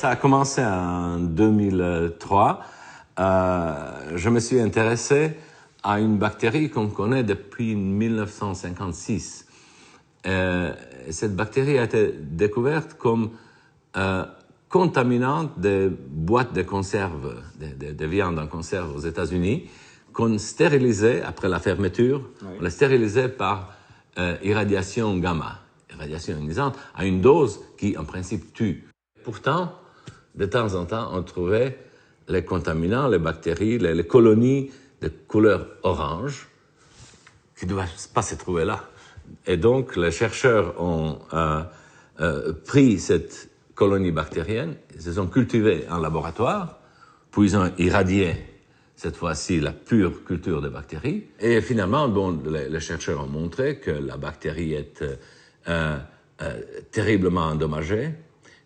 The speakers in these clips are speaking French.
ça a commencé en 2003. Je me suis intéressé à une bactérie qu'on connaît depuis 1956. Cette bactérie a été découverte comme contaminante des boîtes de conserve, de viande en conserve aux États-Unis, qu'on stérilisait après la fermeture. Oui. On les stérilisait par irradiation gamma, irradiation ionisante, à une dose qui, en principe, tue. Pourtant, de temps en temps, on trouvait les contaminants, les bactéries, les colonies de couleur orange qui ne doivent pas se trouver là. Et donc, les chercheurs ont pris cette colonie bactérienne, ils se sont cultivés en laboratoire, puis ils ont irradié, cette fois-ci, la pure culture de bactéries. Et finalement, bon, les chercheurs ont montré que la bactérie est terriblement endommagée,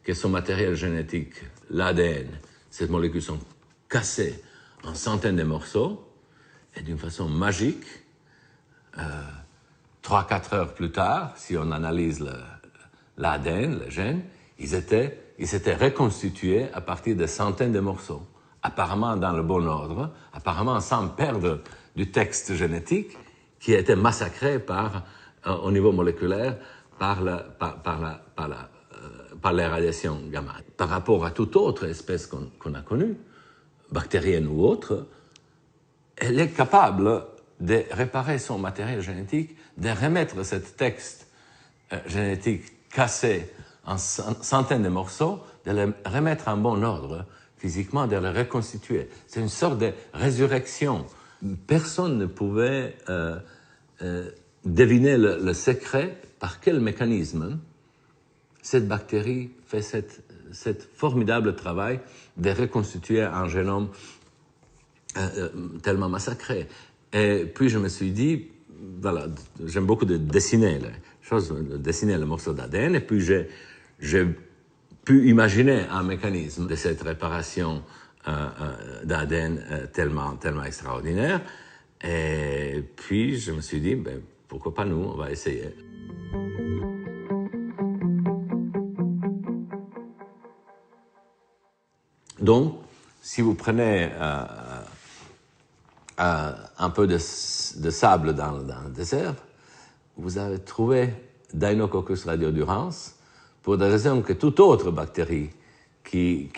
que son matériel génétique, l'ADN, ces molécules sont cassées en centaines de morceaux, et d'une façon magique, 3-4 heures plus tard, si on analyse l'ADN, le gène, ils s'étaient reconstitués à partir de centaines de morceaux, apparemment dans le bon ordre, apparemment sans perdre du texte génétique qui a été massacré au niveau moléculaire par les radiations gamma. Par rapport à toute autre espèce qu'on a connue, bactérienne ou autre, elle est capable de réparer son matériel génétique, de remettre ce texte génétique cassé en centaines de morceaux, de le remettre en bon ordre physiquement, de le reconstituer. C'est une sorte de résurrection. Personne ne pouvait deviner le secret par quel mécanisme cette bactérie fait cet formidable travail de reconstituer un génome tellement massacré. Et puis je me suis dit, voilà, j'aime beaucoup de dessiner les choses, dessiner le morceau d'ADN, et puis j'ai pu imaginer un mécanisme de cette réparation d'ADN tellement extraordinaire. Et puis je me suis dit, ben, pourquoi pas nous, on va essayer. Donc, si vous prenez un peu de sable dans le désert, vous avez trouvé Deinococcus radiodurans pour des raisons que toute autre bactérie qui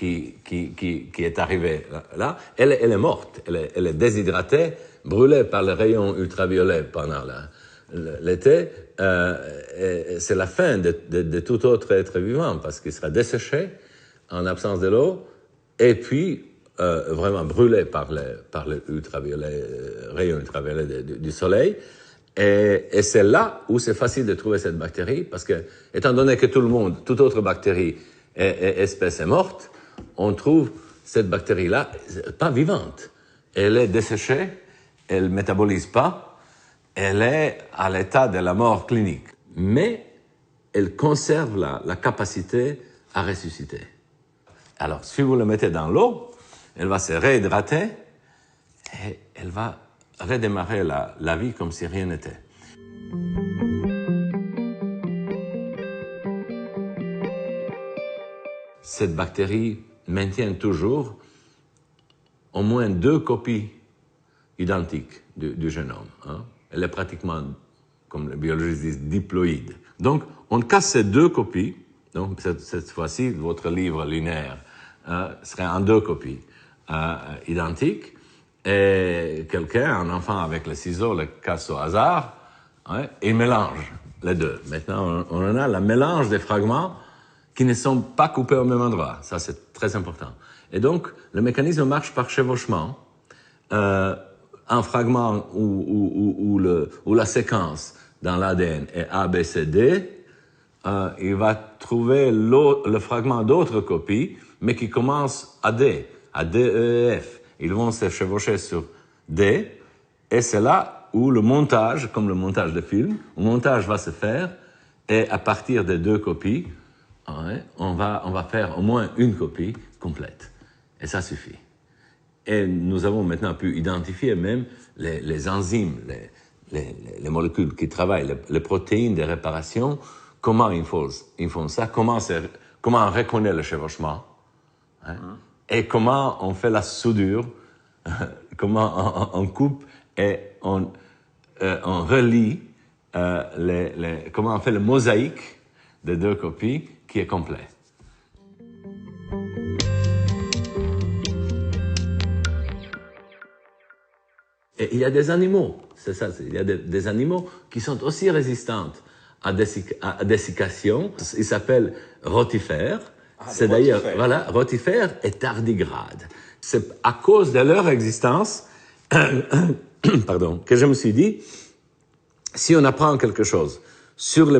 est arrivée là, elle est morte, elle est déshydratée, brûlée par les rayons ultraviolets pendant l'été. C'est la fin de tout autre être vivant parce qu'il sera desséché en absence de l'eau et puis vraiment brûlé par les rayons ultraviolets du soleil. Et c'est là où c'est facile de trouver cette bactérie, parce que, étant donné que toute autre bactérie espèce est morte, on trouve cette bactérie-là pas vivante. Elle est desséchée, elle métabolise pas, elle est à l'état de la mort clinique. Mais elle conserve la capacité à ressusciter. Alors, si vous le mettez dans l'eau, elle va se réhydrater et elle va redémarrer la vie comme si rien n'était. Cette bactérie maintient toujours au moins 2 copies identiques du génome. Hein. Elle est pratiquement, comme les biologistes disent, diploïde. Donc, on casse ces 2 copies. Donc, cette fois-ci, votre livre linéaire serait en 2 copies identiques. Et quelqu'un, un enfant avec le ciseau, le casse au hasard, hein, et mélange les 2. Maintenant, on en a le mélange des fragments qui ne sont pas coupés au même endroit. Ça, c'est très important. Et donc, le mécanisme marche par chevauchement. Un fragment où la séquence dans l'ADN est A, B, C, D, il va trouver le fragment d'autres copies, mais qui commence à D, E, F. Ils vont se chevaucher sur D, et c'est là où le montage, comme le montage de film, le montage va se faire, et à partir des 2 copies, on va faire au moins une copie complète. Et ça suffit. Et nous avons maintenant pu identifier même les enzymes, les molécules qui travaillent, les protéines de réparation, comment ils font ça, comment on reconnaît le chevauchement. Hein, et comment on fait la soudure, comment on coupe et on relie, comment on fait le mosaïque des deux copies qui est complet. Et il y a des animaux, c'est ça, il y a des animaux qui sont aussi résistants à dessiccation. Ils s'appellent rotifères. C'est d'ailleurs, voilà, rotifères et tardigrades. C'est à cause de leur existence, pardon, que je me suis dit, si on apprend quelque chose sur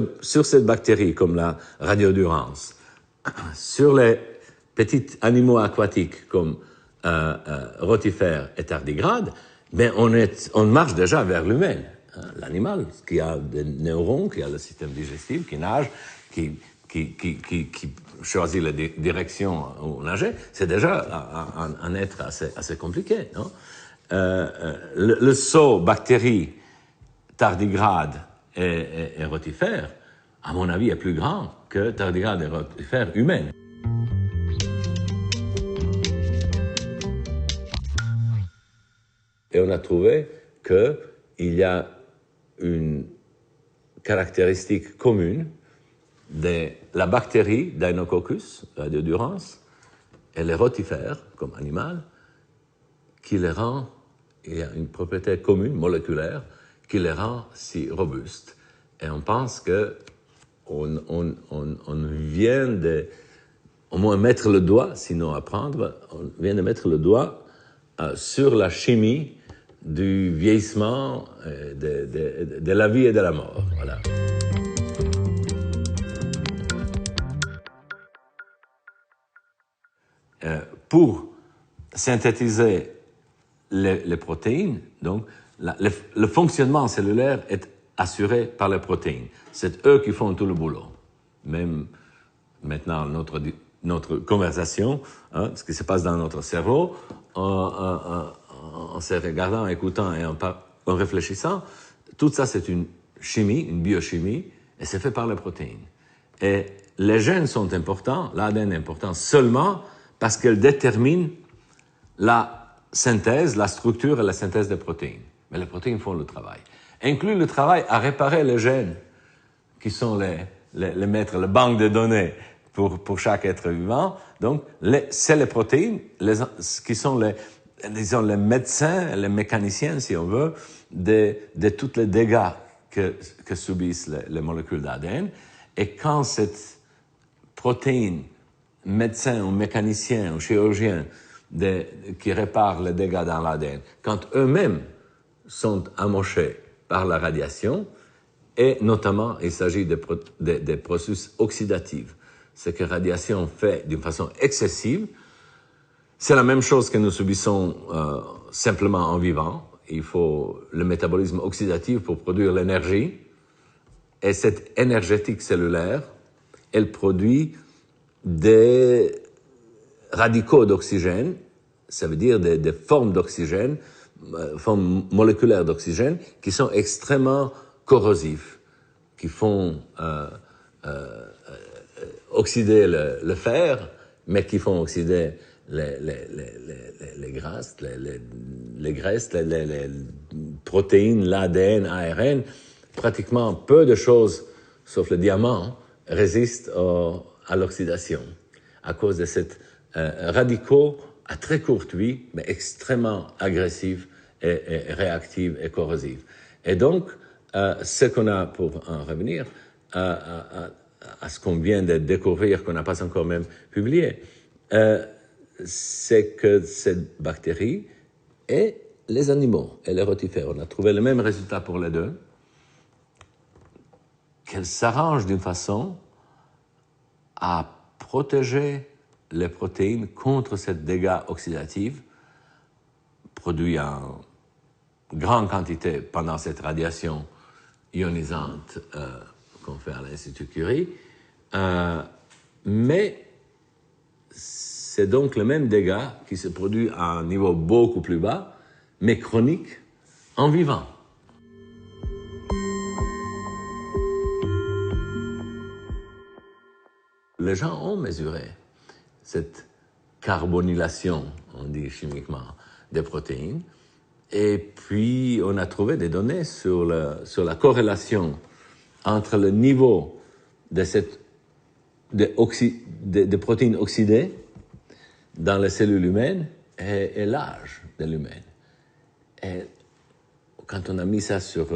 cette bactérie, comme la radiodurance, sur les petits animaux aquatiques comme rotifères et tardigrades, ben on marche déjà vers l'humain. Hein, l'animal qui a des neurones, qui a le système digestif, qui nage, qui choisit la direction où nager, c'est déjà un être assez compliqué. Non? Le saut bactérie, tardigrade et rotifère, à mon avis, est plus grand que tardigrade et rotifère humaine. Et on a trouvé qu'il y a une caractéristique commune de la bactérie Deinococcus radiodurans et les rotifères comme animal qui les rend, il y a une propriété commune moléculaire qui les rend si robustes. Et on pense que on vient de au moins mettre le doigt, sinon apprendre, on vient de mettre le doigt sur la chimie du vieillissement, de la vie et de la mort. Voilà. Pour synthétiser les protéines, donc le fonctionnement cellulaire est assuré par les protéines. C'est eux qui font tout le boulot. Même maintenant, notre conversation, hein, ce qui se passe dans notre cerveau, en se regardant, en écoutant et en réfléchissant, tout ça c'est une chimie, une biochimie, et c'est fait par les protéines. Et les gènes sont importants, l'ADN est important seulement parce qu'elles déterminent la synthèse, la structure et la synthèse des protéines. Mais les protéines font le travail. Inclut le travail à réparer les gènes, qui sont les maîtres, le banque de données pour chaque être vivant. Donc, c'est les protéines qui sont disons, les médecins, les mécaniciens, si on veut, de tous les dégâts que subissent les molécules d'ADN. Et quand cette protéine, médecin ou mécanicien ou chirurgien qui répare les dégâts dans l'ADN, quand eux-mêmes sont amochés par la radiation, et notamment il s'agit des processus oxydatifs, ce que la radiation fait d'une façon excessive, c'est la même chose que nous subissons simplement en vivant. Il faut le métabolisme oxydatif pour produire l'énergie, et cette énergétique cellulaire, elle produit des radicaux d'oxygène, ça veut dire des formes d'oxygène, formes moléculaires d'oxygène, qui sont extrêmement corrosifs, qui font oxyder le fer, mais qui font oxyder les graisses, les protéines, l'ADN, l'ARN. Pratiquement peu de choses, sauf le diamant, résistent à l'oxydation, à cause de ces radicaux à très courte vie, mais extrêmement agressifs et réactifs et corrosifs. Et donc, ce qu'on a, pour en revenir à ce qu'on vient de découvrir, qu'on n'a pas encore même publié, c'est que cette bactérie et les animaux et les rotifères, on a trouvé le même résultat pour les deux, qu'elle s'arrange d'une façon à protéger les protéines contre ces dégâts oxydatifs produits en grande quantité pendant cette radiation ionisante qu'on fait à l'Institut Curie. Mais c'est donc le même dégât qui se produit à un niveau beaucoup plus bas, mais chronique, en vivant. Les gens ont mesuré cette carbonylation, on dit chimiquement, des protéines. Et puis, on a trouvé des données sur la corrélation entre le niveau de protéines oxydées dans les cellules humaines et l'âge de l'humaine. Et quand on a mis ça sur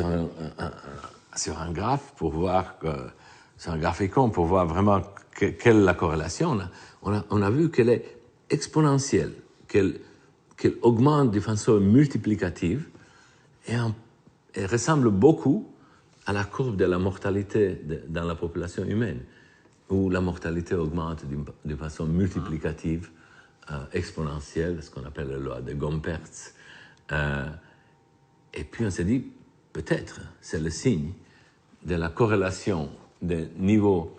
un graphe pour voir sur un graphique pour voir vraiment quelle est la corrélation, on a vu qu'elle est exponentielle, qu'elle augmente de façon multiplicative et ressemble beaucoup à la courbe de la mortalité dans la population humaine, où la mortalité augmente de façon multiplicative, exponentielle, ce qu'on appelle la loi de Gompertz. Et puis on s'est dit, peut-être c'est le signe de la corrélation des niveaux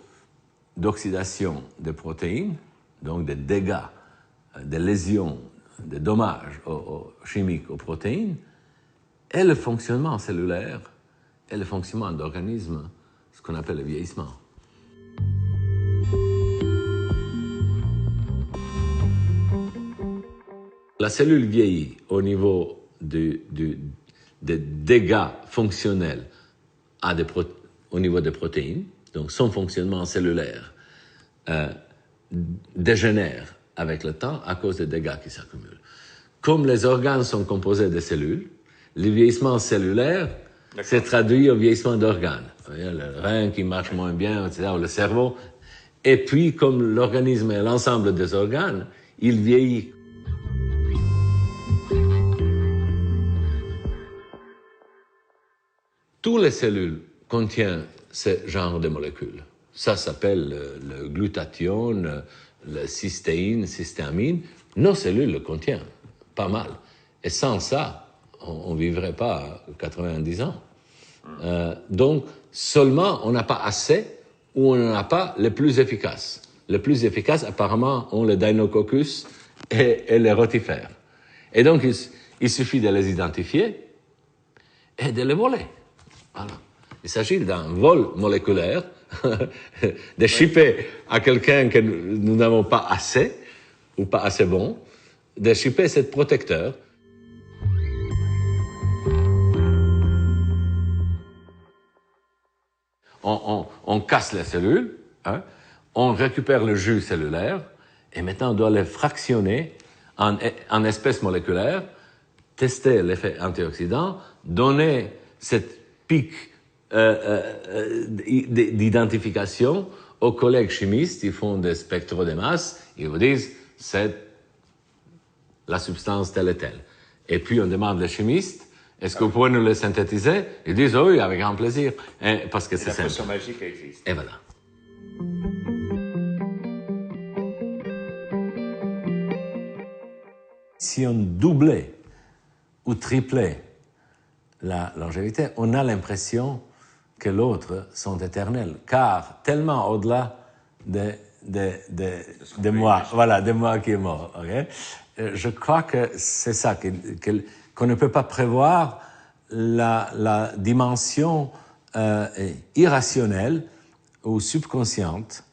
d'oxydation des protéines, donc des dégâts, des lésions, des dommages chimiques aux protéines, et le fonctionnement cellulaire et le fonctionnement d'organismes, ce qu'on appelle le vieillissement. La cellule vieillit au niveau des dégâts fonctionnels au niveau des protéines, donc son fonctionnement cellulaire dégénère avec le temps à cause des dégâts qui s'accumulent. Comme les organes sont composés de cellules, le vieillissement cellulaire s'est traduit au vieillissement d'organes. Le rein qui marche moins bien, etc., ou le cerveau. Et puis, comme l'organisme est l'ensemble des organes, il vieillit. Toutes les cellules contiennent ce genre de molécules. Ça s'appelle le glutathione, le cystéine. Nos cellules le contiennent, pas mal. Et sans ça, on ne vivrait pas 90 ans. Donc, seulement, on n'a pas assez ou on n'en a pas les plus efficaces. Les plus efficaces, apparemment, ont le Deinococcus et les rotifères. Et donc, il suffit de les identifier et de les voler. Voilà. Il s'agit d'un vol moléculaire, de shipper à quelqu'un que nous n'avons pas assez, ou pas assez bon, de shipper ce protecteur. On casse les cellules, hein, on récupère le jus cellulaire, et maintenant on doit les fractionner en espèces moléculaires, tester l'effet antioxydant, donner cette pic d'identification aux collègues chimistes. Ils font des spectros de masse, ils vous disent c'est la substance telle et telle. Et puis on demande les chimistes, est-ce que vous pouvez nous le synthétiser? Ils disent oui, avec grand plaisir, parce que c'est simple. La potion magique existe. Et voilà. Si on doublait ou triplait la longévité, on a l'impression que l'autre sont éternels, car tellement au-delà de moi, voilà, de moi qui est mort. Okay? Je crois que c'est ça, qu'on ne peut pas prévoir la dimension irrationnelle ou subconsciente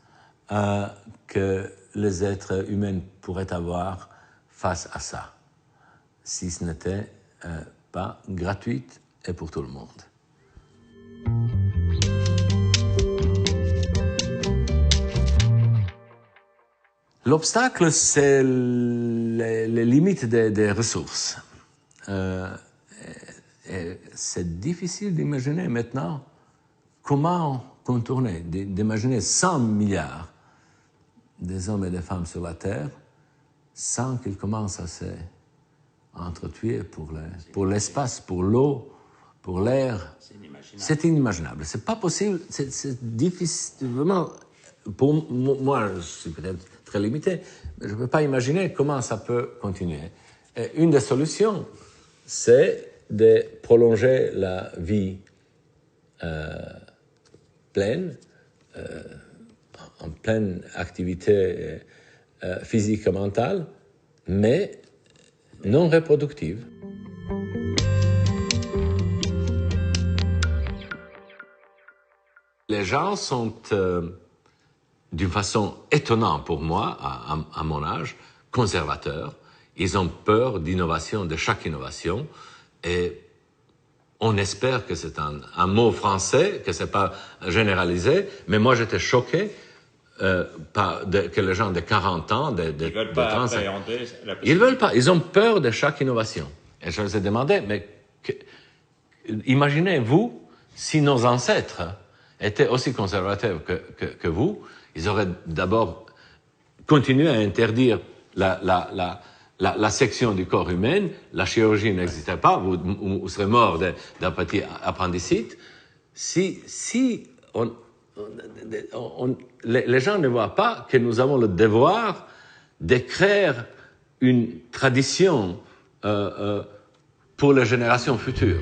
que les êtres humains pourraient avoir face à ça, si ce n'était pas gratuite et pour tout le monde. L'obstacle, c'est les limites des ressources. Et c'est difficile d'imaginer maintenant comment contourner, d'imaginer 100 milliards des hommes et des femmes sur la Terre sans qu'ils commencent à s'entretuer pour l'espace, pour l'eau, pour l'air. C'est inimaginable. C'est pas possible. C'est difficile. Vraiment, pour moi, je suis peut-être très limité, mais je ne peux pas imaginer comment ça peut continuer. Et une des solutions, c'est de prolonger la vie pleine, en pleine activité physique et mentale, mais non reproductive. Les gens sont d'une façon étonnante pour moi, à mon âge, conservateurs. Ils ont peur d'innovation, de chaque innovation, et on espère que c'est un mot français, que c'est pas généralisé, mais moi j'étais choqué que les gens de 40 ans, ils veulent pas 30 ans, appréhender la ils veulent pas, ils ont peur de chaque innovation. Et je leur ai demandé, mais imaginez-vous si nos ancêtres étaient aussi conservateurs que vous, ils auraient d'abord continué à interdire la section du corps humain, la chirurgie n'existait pas, vous serez mort d'un petit appendicite. Si les gens ne voient pas que nous avons le devoir d'écrire une tradition pour les générations futures.